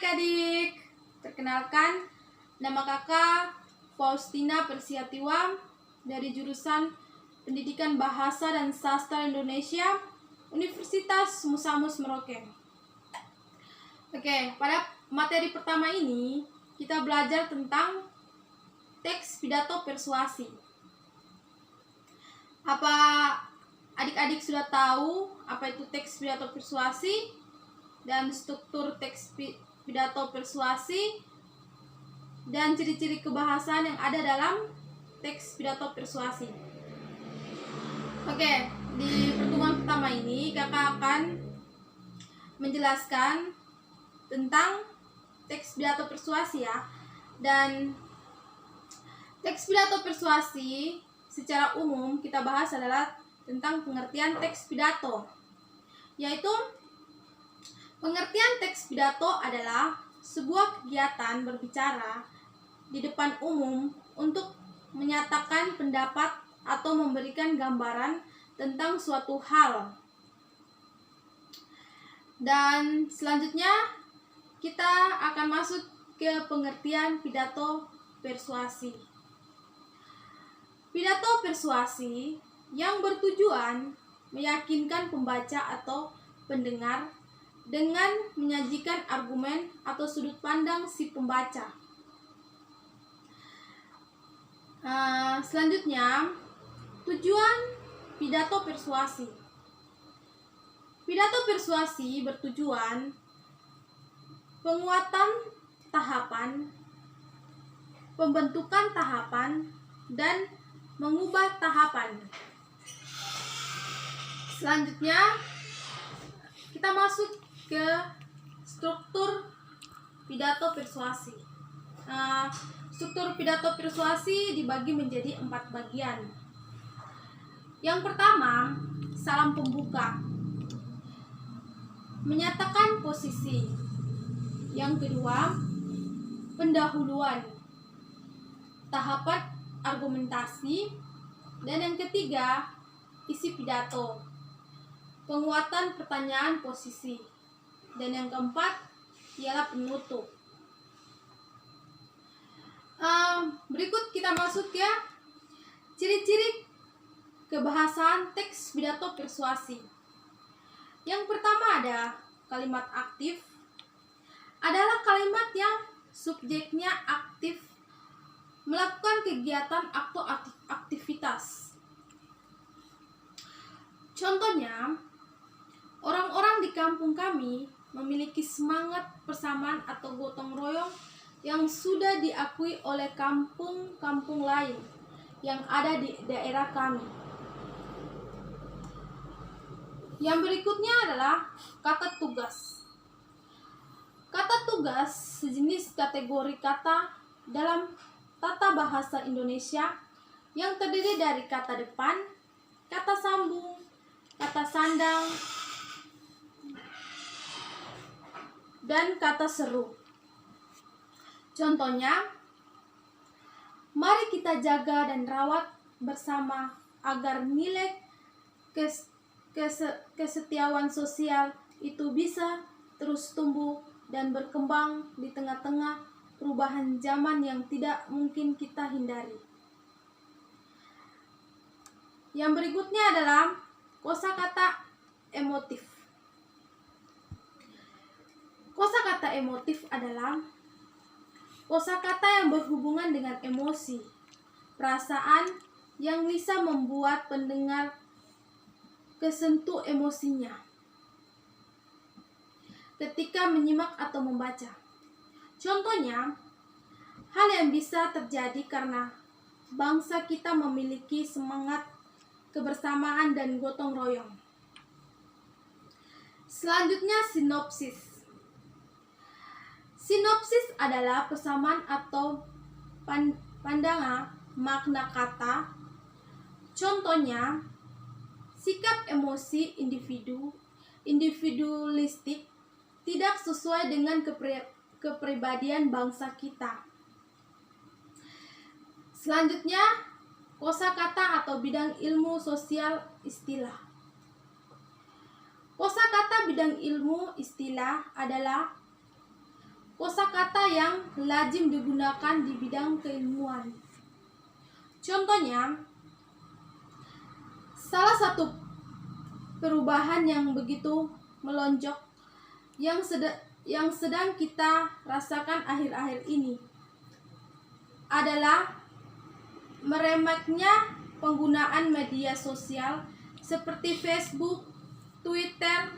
adik-adik, perkenalkan, nama kakak Faustina Persiatiwa dari jurusan Pendidikan Bahasa dan Sastra Indonesia, Universitas Musamus Merauke. Oke, pada materi pertama ini kita belajar tentang teks pidato persuasi. Apa adik-adik sudah tahu apa itu teks pidato persuasi dan struktur teks pidato persuasi dan ciri-ciri kebahasaan yang ada dalam teks pidato persuasi? Oke, di pertemuan pertama ini kakak akan menjelaskan tentang teks pidato persuasi ya. Dan teks pidato persuasi secara umum kita bahas adalah tentang pengertian teks pidato, yaitu pengertian teks pidato adalah sebuah kegiatan berbicara di depan umum untuk menyatakan pendapat atau memberikan gambaran tentang suatu hal. Dan selanjutnya kita akan masuk ke pengertian pidato persuasi. Pidato persuasi yang bertujuan meyakinkan pembaca atau pendengar dengan menyajikan argumen atau sudut pandang si pembaca. Selanjutnya, tujuan pidato persuasi. Pidato persuasi bertujuan penguatan tahapan, pembentukan tahapan, dan mengubah tahapan. Selanjutnya, kita masuk ke struktur pidato persuasi. Struktur pidato persuasi dibagi menjadi 4 bagian. Yang pertama, salam pembuka, menyatakan posisi. Yang kedua, pendahuluan, tahapan argumentasi. Dan yang ketiga, isi pidato, penguatan pertanyaan posisi. Dan yang keempat ialah penutup. Berikut kita masuk ya ciri-ciri kebahasaan teks pidato persuasi. Yang pertama ada kalimat aktif, adalah kalimat yang subjeknya aktif melakukan kegiatan atau aktivitas. Contohnya, orang-orang di kampung kami memiliki semangat persamaan atau gotong royong yang sudah diakui oleh kampung-kampung lain yang ada di daerah kami. Yang berikutnya adalah kata tugas. Kata tugas sejenis kategori kata dalam tata bahasa Indonesia yang terdiri dari kata depan, kata sambung, kata sandang, dan kata seru. Contohnya, mari kita jaga dan rawat bersama agar nilai kesetiaan sosial itu bisa terus tumbuh dan berkembang di tengah-tengah perubahan zaman yang tidak mungkin kita hindari. Yang berikutnya adalah kosakata emotif. Kosakata emotif adalah kosakata yang berhubungan dengan emosi, perasaan yang bisa membuat pendengar kesentuh emosinya ketika menyimak atau membaca. Contohnya, hal yang bisa terjadi karena bangsa kita memiliki semangat kebersamaan dan gotong royong. Selanjutnya, sinopsis. Sinopsis adalah persamaan atau pandangan makna kata. Contohnya, sikap emosi individualistik tidak sesuai dengan kepribadian bangsa kita. Selanjutnya, kosakata atau bidang ilmu sosial istilah. Kosakata bidang ilmu istilah adalah yang lazim digunakan di bidang keilmuan. Contohnya, salah satu perubahan yang begitu melonjak yang sedang kita rasakan akhir-akhir ini adalah merembaknya penggunaan media sosial seperti Facebook, Twitter,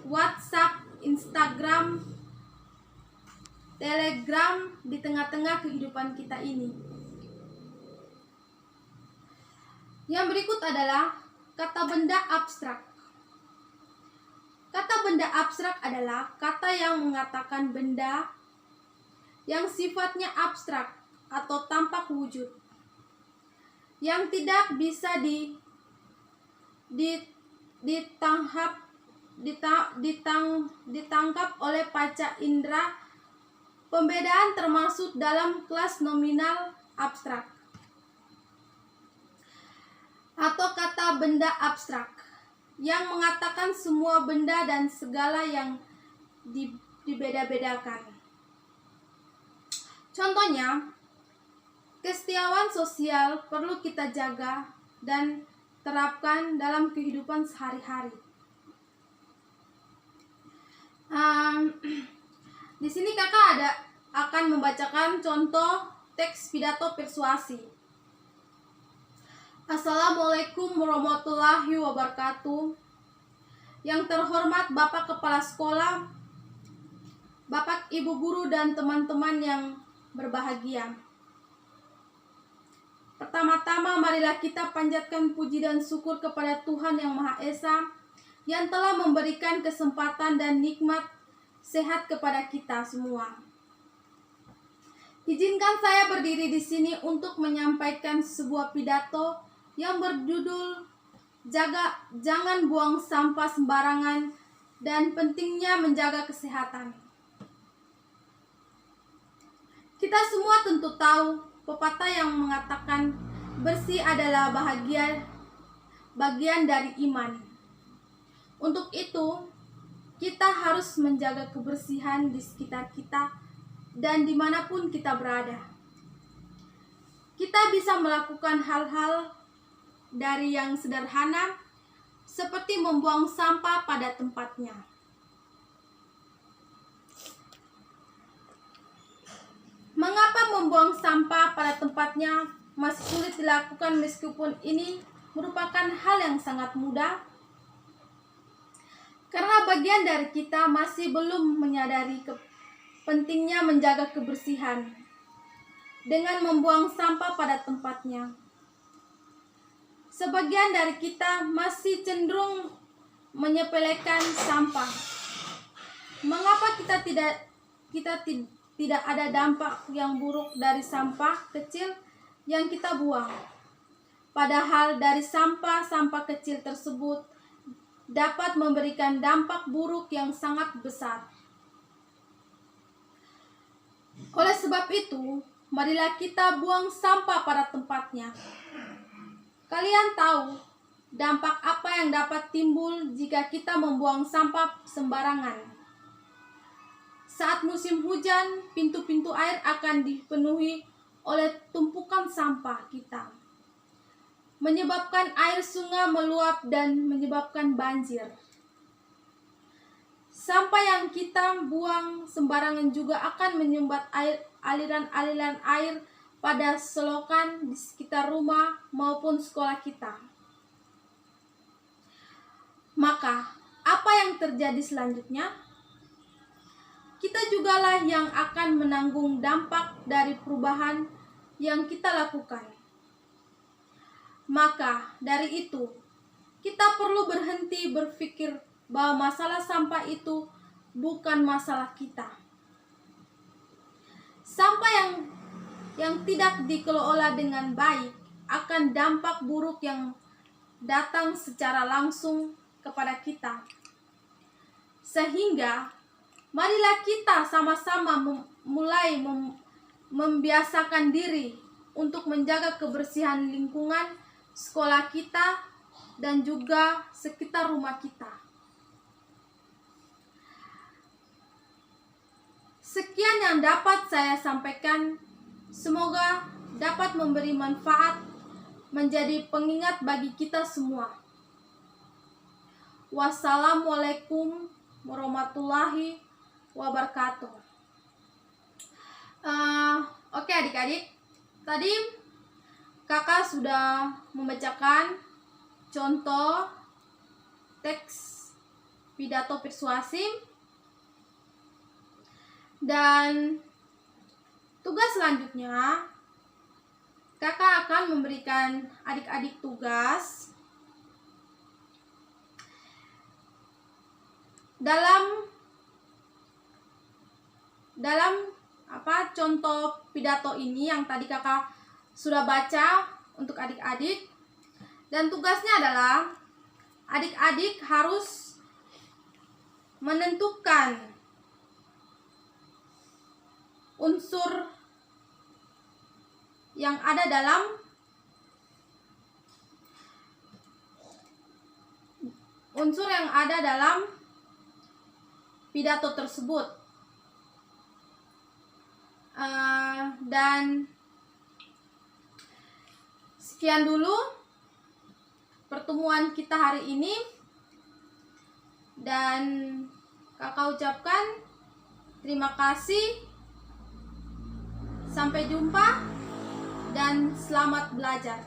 WhatsApp, Instagram, Telegram di tengah-tengah kehidupan kita ini. Yang berikut adalah kata benda abstrak. Kata benda abstrak adalah kata yang mengatakan benda yang sifatnya abstrak atau tampak wujud, yang tidak bisa ditangkap oleh panca indera. Pembedaan termasuk dalam kelas nominal abstrak atau kata benda abstrak yang mengatakan semua benda dan segala yang dibeda-bedakan. Contohnya, kesetiaan sosial perlu kita jaga dan terapkan dalam kehidupan sehari-hari. Di sini kakak akan membacakan contoh teks pidato persuasi. Assalamualaikum warahmatullahi wabarakatuh. Yang terhormat Bapak Kepala Sekolah, Bapak Ibu Guru dan teman-teman yang berbahagia. Pertama-tama marilah kita panjatkan puji dan syukur kepada Tuhan Yang Maha Esa yang telah memberikan kesempatan dan nikmat sehat kepada kita semua. Izinkan saya berdiri di sini untuk menyampaikan sebuah pidato yang berjudul Jangan buang sampah sembarangan dan pentingnya menjaga kesehatan. Kita semua tentu tahu pepatah yang mengatakan bersih adalah bagian dari iman. Untuk itu, kita harus menjaga kebersihan di sekitar kita dan dimanapun kita berada. Kita bisa melakukan hal-hal dari yang sederhana seperti membuang sampah pada tempatnya. Mengapa membuang sampah pada tempatnya masih sulit dilakukan meskipun ini merupakan hal yang sangat mudah? Karena bagian dari kita masih belum menyadari pentingnya menjaga kebersihan dengan membuang sampah pada tempatnya. Sebagian dari kita masih cenderung menyepelekan sampah. Mengapa kita tidak ada dampak yang buruk dari sampah kecil yang kita buang? Padahal dari sampah-sampah kecil tersebut dapat memberikan dampak buruk yang sangat besar. Oleh sebab itu, marilah kita buang sampah pada tempatnya. Kalian tahu dampak apa yang dapat timbul jika kita membuang sampah sembarangan? Saat musim hujan, pintu-pintu air akan dipenuhi oleh tumpukan sampah kita, menyebabkan air sungai meluap dan menyebabkan banjir. Sampah yang kita buang sembarangan juga akan menyumbat aliran-aliran air pada selokan di sekitar rumah maupun sekolah kita. Maka, apa yang terjadi selanjutnya? Kita jugalah yang akan menanggung dampak dari perubahan yang kita lakukan. Maka, dari itu, kita perlu berhenti berpikir bahwa masalah sampah itu bukan masalah kita. Sampah yang tidak dikelola dengan baik akan dampak buruk yang datang secara langsung kepada kita. Sehingga, marilah kita sama-sama mulai membiasakan diri untuk menjaga kebersihan lingkungan sekolah kita dan juga sekitar rumah kita. Sekian yang dapat saya sampaikan. Semoga dapat memberi manfaat, menjadi pengingat bagi kita semua. Wassalamualaikum warahmatullahi wabarakatuh. Oke adik-adik, tadi kakak sudah membacakan contoh teks pidato persuasif, dan tugas selanjutnya kakak akan memberikan adik-adik tugas dalam contoh pidato ini yang tadi kakak sudah baca untuk adik-adik. Dan tugasnya adalah adik-adik harus menentukan unsur yang ada dalam pidato tersebut. Dan sekian dulu pertemuan kita hari ini, dan kakak ucapkan terima kasih, sampai jumpa, dan selamat belajar.